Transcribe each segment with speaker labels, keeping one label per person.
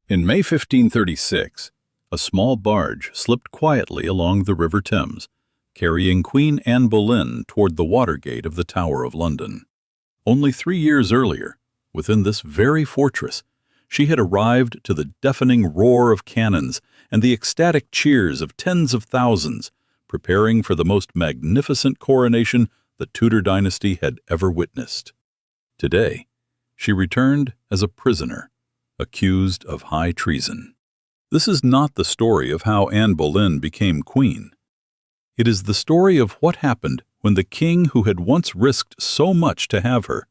Speaker 1: In May 1536, a small barge slipped quietly along the River Thames, carrying Queen Anne Boleyn toward the Watergate of the Tower of London. Only 3 years earlier, within this very fortress, she had arrived to the deafening roar of cannons and the ecstatic cheers of tens of thousands, preparing for the most magnificent coronation the Tudor dynasty had ever witnessed. Today, she returned as a prisoner, accused of high treason. This is not the story of how Anne Boleyn became queen. It is the story of what happened when the king who had once risked so much to have her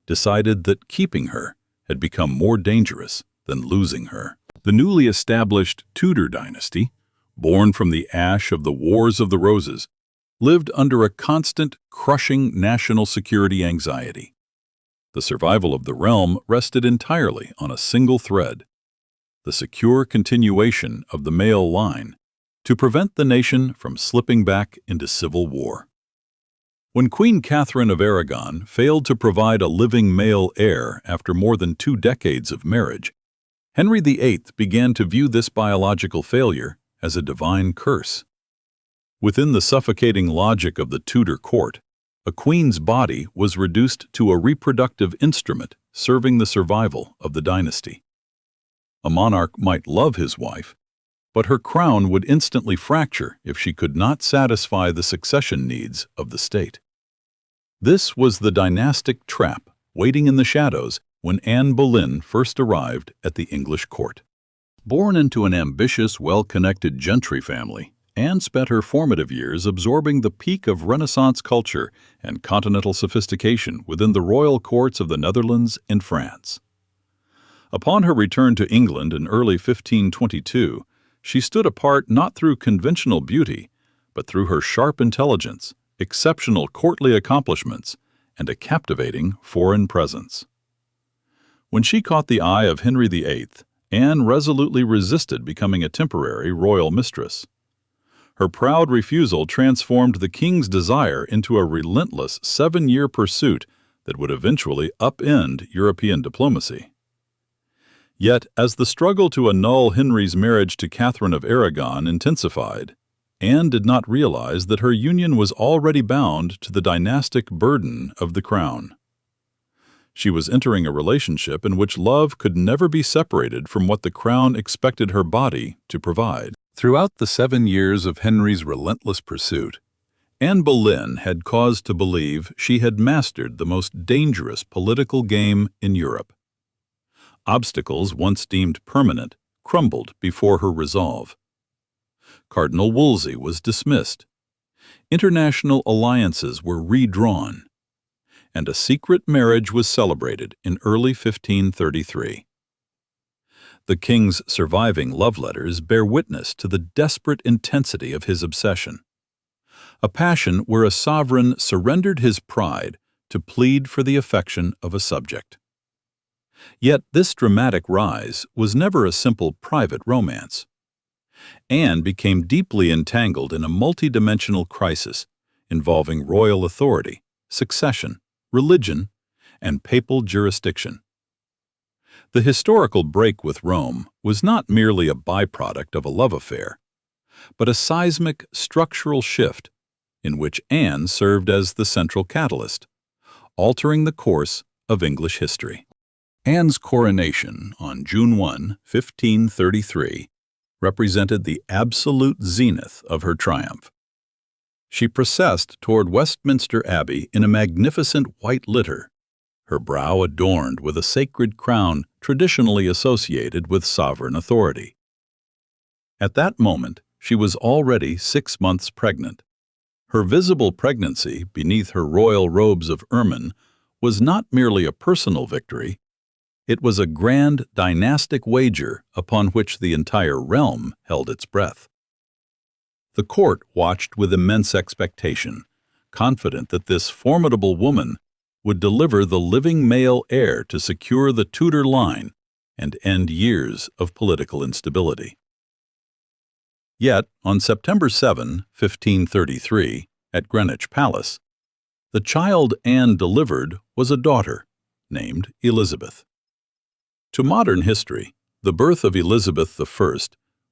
Speaker 1: decided that keeping her had become more dangerous than losing her. The newly established Tudor dynasty, born from the ash of the Wars of the Roses, lived under a constant, crushing national security anxiety. The survival of the realm rested entirely on a single thread: the secure continuation of the male line to prevent the nation from slipping back into civil war. When Queen Catherine of Aragon failed to provide a living male heir after more than 2 decades of marriage, Henry VIII began to view this biological failure as a divine curse. Within the suffocating logic of the Tudor court, a queen's body was reduced to a reproductive instrument serving the survival of the dynasty. A monarch might love his wife, but her crown would instantly fracture if she could not satisfy the succession needs of the state. This was the dynastic trap waiting in the shadows when Anne Boleyn first arrived at the English court. Born into an ambitious, well-connected gentry family, Anne spent her formative years absorbing the peak of Renaissance culture and continental sophistication within the royal courts of the Netherlands and France. Upon her return to England in early 1522, she stood apart not through conventional beauty, but through her sharp intelligence, exceptional courtly accomplishments, and a captivating foreign presence. When she caught the eye of Henry VIII, Anne resolutely resisted becoming a temporary royal mistress. Her proud refusal transformed the king's desire into a relentless 7-year pursuit that would eventually upend European diplomacy. Yet, as the struggle to annul Henry's marriage to Catherine of Aragon intensified, Anne did not realize that her union was already bound to the dynastic burden of the crown. She was entering a relationship in which love could never be separated from what the crown expected her body to provide. Throughout the 7 years of Henry's relentless pursuit, Anne Boleyn had cause to believe she had mastered the most dangerous political game in Europe. Obstacles once deemed permanent crumbled before her resolve. Cardinal Wolsey was dismissed. International alliances were redrawn, and a secret marriage was celebrated in early 1533. The king's surviving love letters bear witness to the desperate intensity of his obsession, a passion where a sovereign surrendered his pride to plead for the affection of a subject. Yet this dramatic rise was never a simple private romance. Anne became deeply entangled in a multidimensional crisis involving royal authority, succession, religion, and papal jurisdiction. The historical break with Rome was not merely a byproduct of a love affair, but a seismic structural shift in which Anne served as the central catalyst, altering the course of English history. Anne's coronation on June 1, 1533, represented the absolute zenith of her triumph. She processed toward Westminster Abbey in a magnificent white litter, her brow adorned with a sacred crown traditionally associated with sovereign authority. At that moment, she was already 6 months pregnant. Her visible pregnancy beneath her royal robes of ermine was not merely a personal victory, it was a grand dynastic wager upon which the entire realm held its breath. The court watched with immense expectation, confident that this formidable woman would deliver the living male heir to secure the Tudor line and end years of political instability. Yet, on September 7, 1533, at Greenwich Palace, the child Anne delivered was a daughter named Elizabeth. To modern history, The birth of Elizabeth I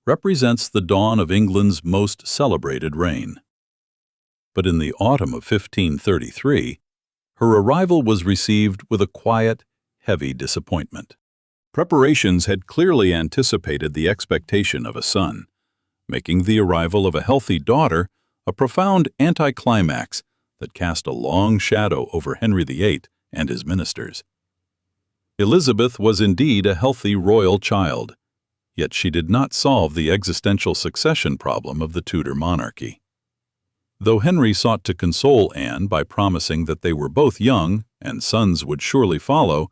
Speaker 1: represents the dawn of England's most celebrated reign. But in the autumn of 1533, her arrival was received with a quiet, heavy disappointment. Preparations had clearly anticipated the expectation of a son, making the arrival of a healthy daughter a profound anticlimax that cast a long shadow over Henry VIII and his ministers. Elizabeth was indeed a healthy royal child, yet she did not solve the existential succession problem of the Tudor monarchy. Though Henry sought to console Anne by promising that they were both young and sons would surely follow,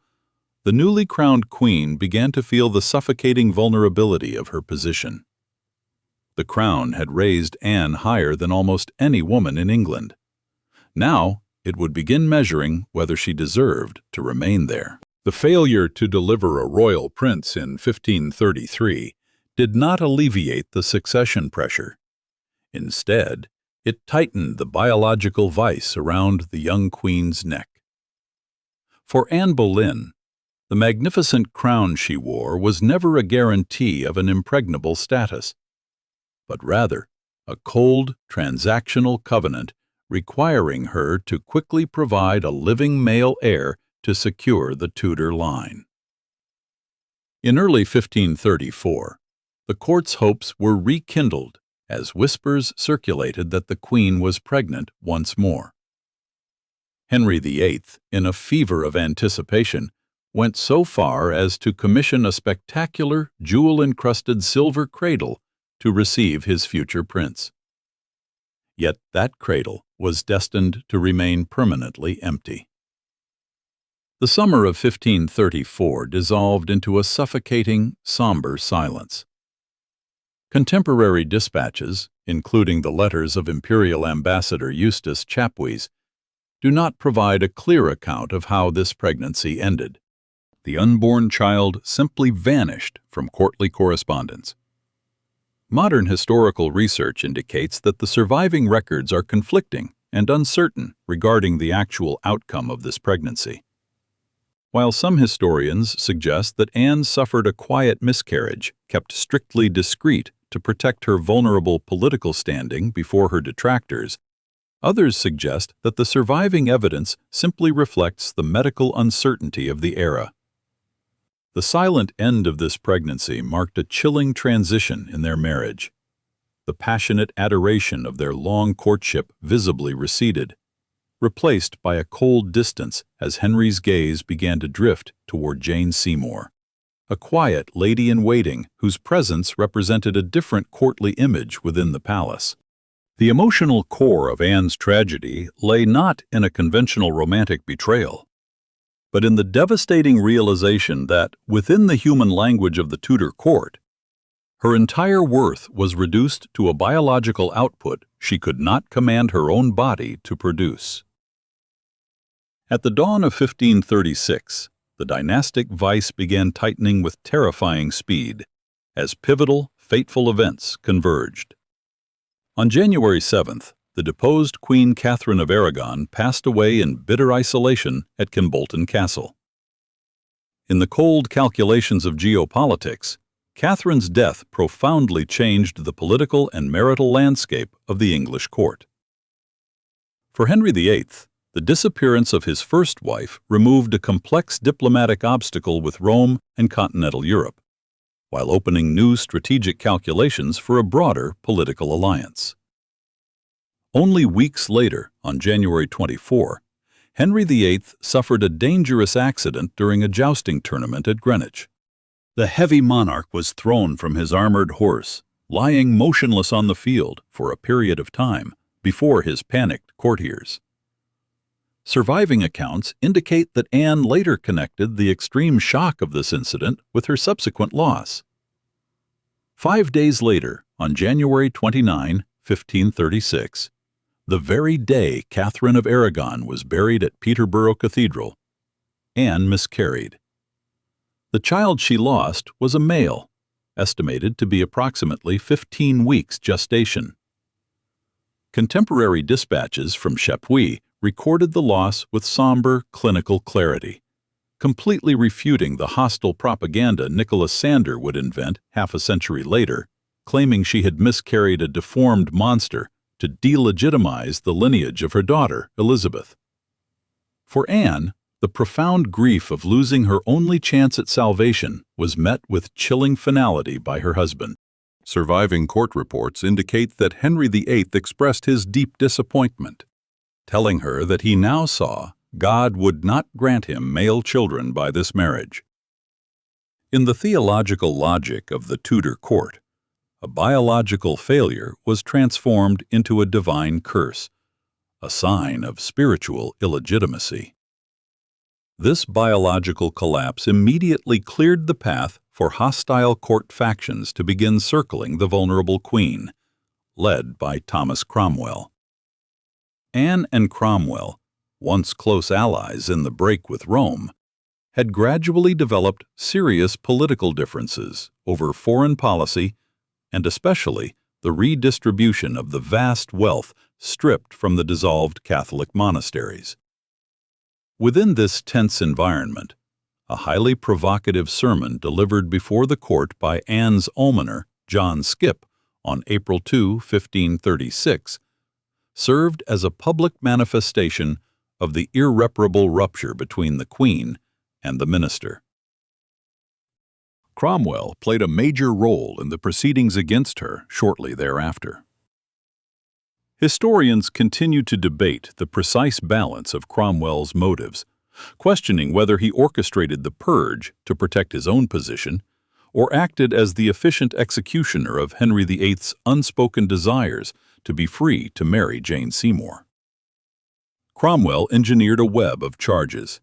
Speaker 1: the newly crowned queen began to feel the suffocating vulnerability of her position. The crown had raised Anne higher than almost any woman in England. Now it would begin measuring whether she deserved to remain there. The failure to deliver a royal prince in 1533 did not alleviate the succession pressure. Instead, it tightened the biological vice around the young queen's neck. For Anne Boleyn, the magnificent crown she wore was never a guarantee of an impregnable status, but rather a cold, transactional covenant requiring her to quickly provide a living male heir to secure the Tudor line. In early 1534, the court's hopes were rekindled as whispers circulated that the queen was pregnant once more. Henry VIII, in a fever of anticipation, went so far as to commission a spectacular, jewel-encrusted silver cradle to receive his future prince. Yet that cradle was destined to remain permanently empty. The summer of 1534 dissolved into a suffocating, somber silence. Contemporary dispatches, including the letters of Imperial Ambassador Eustace Chapuys, do not provide a clear account of how this pregnancy ended. The unborn child simply vanished from courtly correspondence. Modern historical research indicates that the surviving records are conflicting and uncertain regarding the actual outcome of this pregnancy. While some historians suggest that Anne suffered a quiet miscarriage, kept strictly discreet to protect her vulnerable political standing before her detractors, others suggest that the surviving evidence simply reflects the medical uncertainty of the era. The silent end of this pregnancy marked a chilling transition in their marriage. The passionate adoration of their long courtship visibly receded, replaced by a cold distance as Henry's gaze began to drift toward Jane Seymour, a quiet lady-in-waiting whose presence represented a different courtly image within the palace. The emotional core of Anne's tragedy lay not in a conventional romantic betrayal, but in the devastating realization that, within the human language of the Tudor court, her entire worth was reduced to a biological output she could not command her own body to produce. At the dawn of 1536, the dynastic vice began tightening with terrifying speed as pivotal, fateful events converged. On January 7th, the deposed Queen Catherine of Aragon passed away in bitter isolation at Kimbolton Castle. In the cold calculations of geopolitics, Catherine's death profoundly changed the political and marital landscape of the English court. For Henry VIII, the disappearance of his first wife removed a complex diplomatic obstacle with Rome and continental Europe, while opening new strategic calculations for a broader political alliance. Only weeks later, on January 24, Henry VIII suffered a dangerous accident during a jousting tournament at Greenwich. The heavy monarch was thrown from his armored horse, lying motionless on the field for a period of time before his panicked courtiers. Surviving accounts indicate that Anne later connected the extreme shock of this incident with her subsequent loss. 5 days later, on January 29, 1536, the very day Catherine of Aragon was buried at Peterborough Cathedral, Anne miscarried. The child she lost was a male, estimated to be approximately 15 weeks gestation. Contemporary dispatches from Chapuys recorded the loss with somber clinical clarity, completely refuting the hostile propaganda Nicholas Sander would invent half a century later, claiming she had miscarried a deformed monster to delegitimize the lineage of her daughter, Elizabeth. For Anne, the profound grief of losing her only chance at salvation was met with chilling finality by her husband. Surviving court reports indicate that Henry VIII expressed his deep disappointment, telling her that he now saw God would not grant him male children by this marriage. In the theological logic of the Tudor court, a biological failure was transformed into a divine curse, a sign of spiritual illegitimacy. This biological collapse immediately cleared the path for hostile court factions to begin circling the vulnerable queen, led by Thomas Cromwell. Anne and Cromwell, once close allies in the break with Rome, had gradually developed serious political differences over foreign policy and especially the redistribution of the vast wealth stripped from the dissolved Catholic monasteries. Within this tense environment, a highly provocative sermon delivered before the court by Anne's almoner, John Skipp, on April 2, 1536, served as a public manifestation of the irreparable rupture between the Queen and the minister. Cromwell played a major role in the proceedings against her shortly thereafter. Historians continue to debate the precise balance of Cromwell's motives, questioning whether he orchestrated the purge to protect his own position or acted as the efficient executioner of Henry VIII's unspoken desires to be free to marry Jane Seymour. Cromwell engineered a web of charges: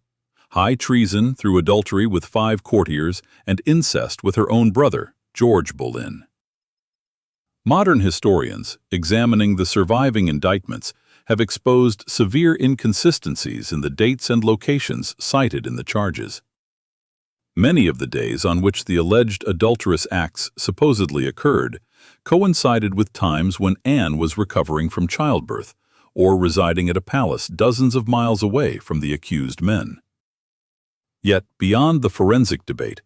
Speaker 1: high treason through adultery with 5 courtiers and incest with her own brother, George Boleyn. Modern historians, examining the surviving indictments, have exposed severe inconsistencies in the dates and locations cited in the charges. Many of the days on which the alleged adulterous acts supposedly occurred coincided with times when Anne was recovering from childbirth or residing at a palace dozens of miles away from the accused men. Yet, beyond the forensic debate,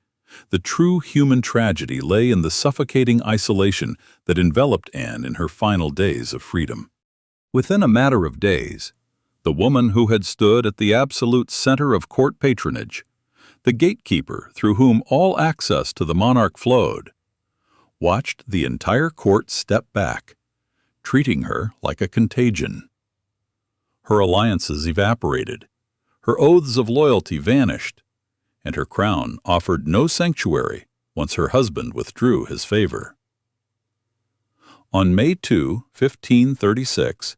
Speaker 1: the true human tragedy lay in the suffocating isolation that enveloped Anne in her final days of freedom. Within a matter of days, the woman who had stood at the absolute center of court patronage, the gatekeeper through whom all access to the monarch flowed, watched the entire court step back, treating her like a contagion. Her alliances evaporated, her oaths of loyalty vanished, and her crown offered no sanctuary once her husband withdrew his favor. On May 2, 1536,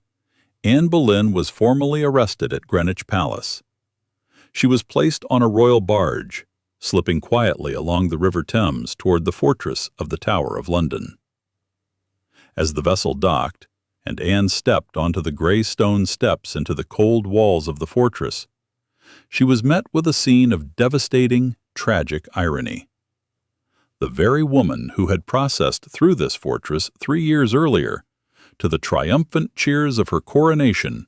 Speaker 1: Anne Boleyn was formally arrested at Greenwich Palace. She was placed on a royal barge, slipping quietly along the River Thames toward the fortress of the Tower of London. As the vessel docked, and Anne stepped onto the gray stone steps into the cold walls of the fortress, she was met with a scene of devastating, tragic irony. The very woman who had processed through this fortress 3 years earlier, to the triumphant cheers of her coronation,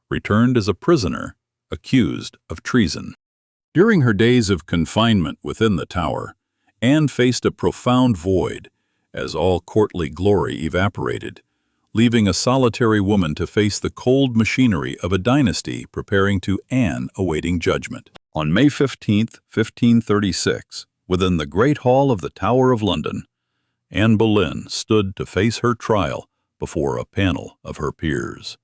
Speaker 1: returned as a prisoner accused of treason. During her days of confinement within the Tower, Anne faced a profound void as all courtly glory evaporated, leaving a solitary woman to face the cold machinery of a dynasty preparing to Anne awaiting judgment. On May 15, 1536, within the Great Hall of the Tower of London, Anne Boleyn stood to face her trial before a panel of her peers.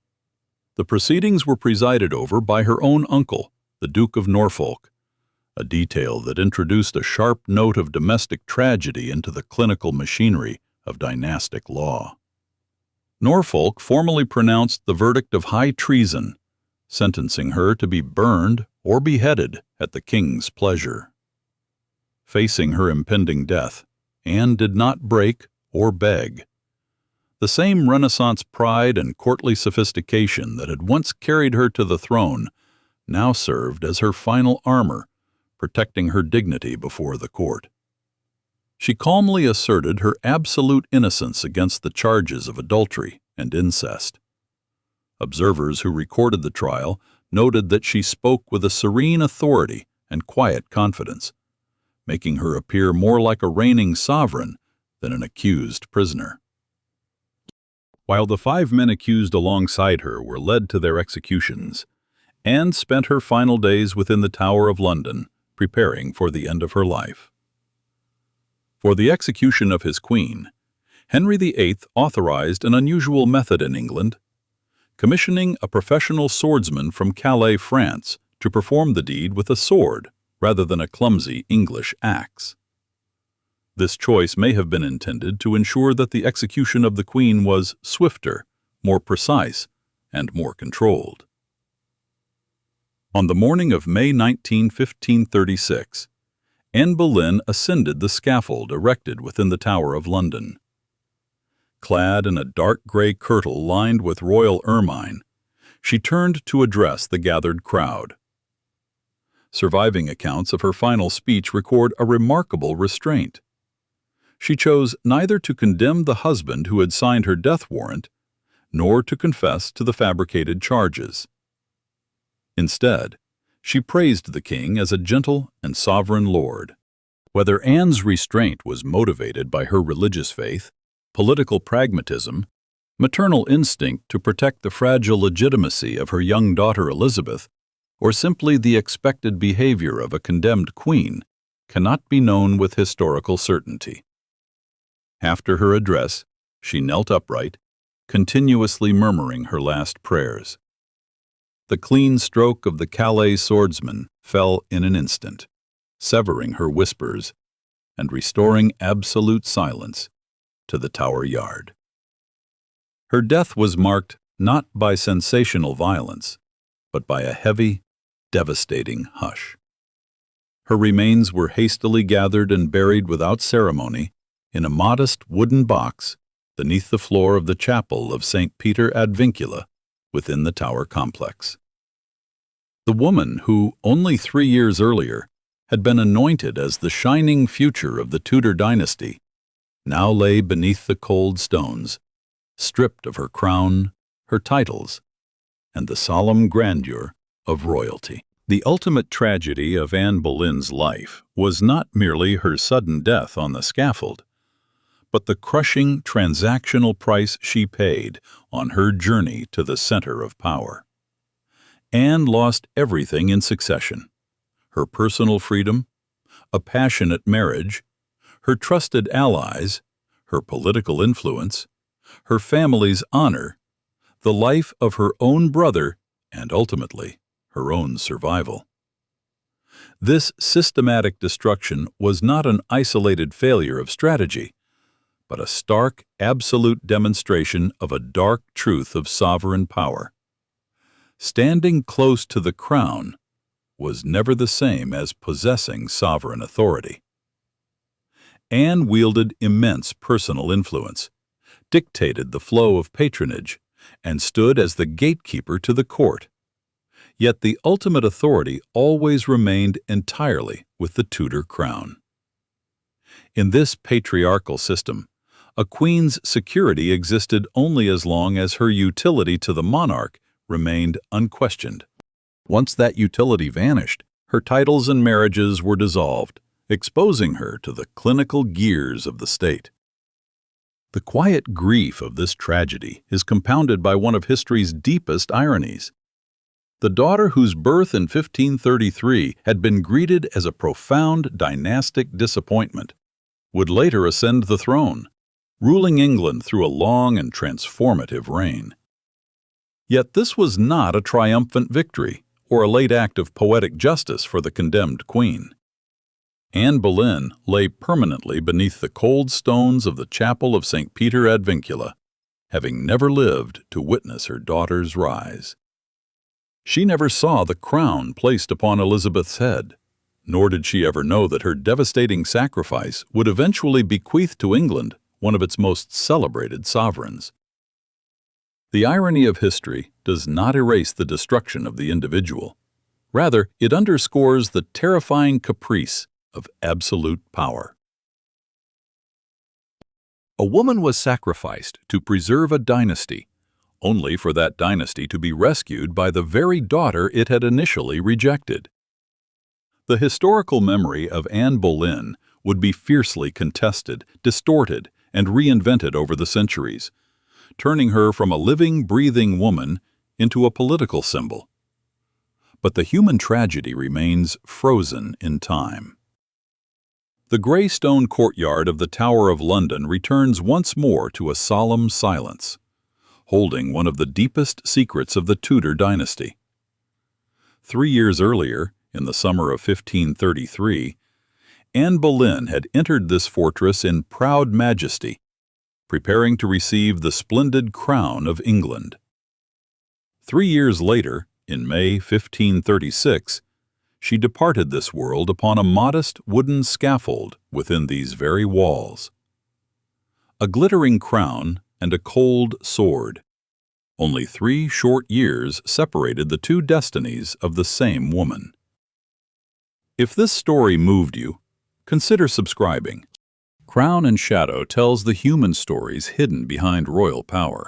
Speaker 1: The proceedings were presided over by her own uncle, the Duke of Norfolk, a detail that introduced a sharp note of domestic tragedy into the clinical machinery of dynastic law. Norfolk formally pronounced the verdict of high treason, sentencing her to be burned or beheaded at the king's pleasure. Facing her impending death, Anne did not break or beg. The same Renaissance pride and courtly sophistication that had once carried her to the throne now served as her final armor, protecting her dignity before the court. She calmly asserted her absolute innocence against the charges of adultery and incest. Observers who recorded the trial noted that she spoke with a serene authority and quiet confidence, making her appear more like a reigning sovereign than an accused prisoner. While the 5 men accused alongside her were led to their executions, Anne spent her final days within the Tower of London, preparing for the end of her life. For the execution of his queen, Henry VIII authorized an unusual method in England, commissioning a professional swordsman from Calais, France, to perform the deed with a sword rather than a clumsy English axe. This choice may have been intended to ensure that the execution of the queen was swifter, more precise, and more controlled. On the morning of May 19, 1536, Anne Boleyn ascended the scaffold erected within the Tower of London. Clad in a dark gray kirtle lined with royal ermine, she turned to address the gathered crowd. Surviving accounts of her final speech record a remarkable restraint. She chose neither to condemn the husband who had signed her death warrant, nor to confess to the fabricated charges. Instead, she praised the king as a gentle and sovereign lord. Whether Anne's restraint was motivated by her religious faith, political pragmatism, maternal instinct to protect the fragile legitimacy of her young daughter Elizabeth, or simply the expected behavior of a condemned queen, cannot be known with historical certainty. After her address, she knelt upright, continuously murmuring her last prayers. The clean stroke of the Calais swordsman fell in an instant, severing her whispers and restoring absolute silence to the Tower yard. Her death was marked not by sensational violence, but by a heavy, devastating hush. Her remains were hastily gathered and buried without ceremony in a modest wooden box beneath the floor of the chapel of St. Peter ad Vincula within the Tower complex. The woman who, only 3 years earlier, had been anointed as the shining future of the Tudor dynasty, now lay beneath the cold stones, stripped of her crown, her titles, and the solemn grandeur of royalty. The ultimate tragedy of Anne Boleyn's life was not merely her sudden death on the scaffold, but the crushing transactional price she paid on her journey to the center of power. Anne lost everything in succession: her personal freedom, a passionate marriage, her trusted allies, her political influence, her family's honor, the life of her own brother, and ultimately, her own survival. This systematic destruction was not an isolated failure of strategy, but a stark, absolute demonstration of a dark truth of sovereign power. Standing close to the crown was never the same as possessing sovereign authority. Anne wielded immense personal influence, dictated the flow of patronage, and stood as the gatekeeper to the court. Yet the ultimate authority always remained entirely with the Tudor crown. In this patriarchal system, a queen's security existed only as long as her utility to the monarch remained unquestioned. Once that utility vanished, her titles and marriages were dissolved, exposing her to the clinical gears of the state. The quiet grief of this tragedy is compounded by one of history's deepest ironies. The daughter whose birth in 1533 had been greeted as a profound dynastic disappointment would later ascend the throne, ruling England through a long and transformative reign. Yet this was not a triumphant victory or a late act of poetic justice for the condemned queen. Anne Boleyn lay permanently beneath the cold stones of the chapel of St. Peter ad Vincula, having never lived to witness her daughter's rise. She never saw the crown placed upon Elizabeth's head, nor did she ever know that her devastating sacrifice would eventually bequeath to England one of its most celebrated sovereigns. The irony of history does not erase the destruction of the individual. Rather, it underscores the terrifying caprice of absolute power. A woman was sacrificed to preserve a dynasty, only for that dynasty to be rescued by the very daughter it had initially rejected. The historical memory of Anne Boleyn would be fiercely contested, distorted, and reinvented over the centuries, turning her from a living, breathing woman into a political symbol. But the human tragedy remains frozen in time. The grey stone courtyard of the Tower of London returns once more to a solemn silence, holding one of the deepest secrets of the Tudor dynasty. 3 years earlier, in the summer of 1533, Anne Boleyn had entered this fortress in proud majesty, preparing to receive the splendid crown of England. 3 years later, in May 1536, she departed this world upon a modest wooden scaffold within these very walls. A glittering crown and a cold sword. Only 3 short years separated the two destinies of the same woman. If this story moved you, consider subscribing. Crown and Shadow tells the human stories hidden behind royal power.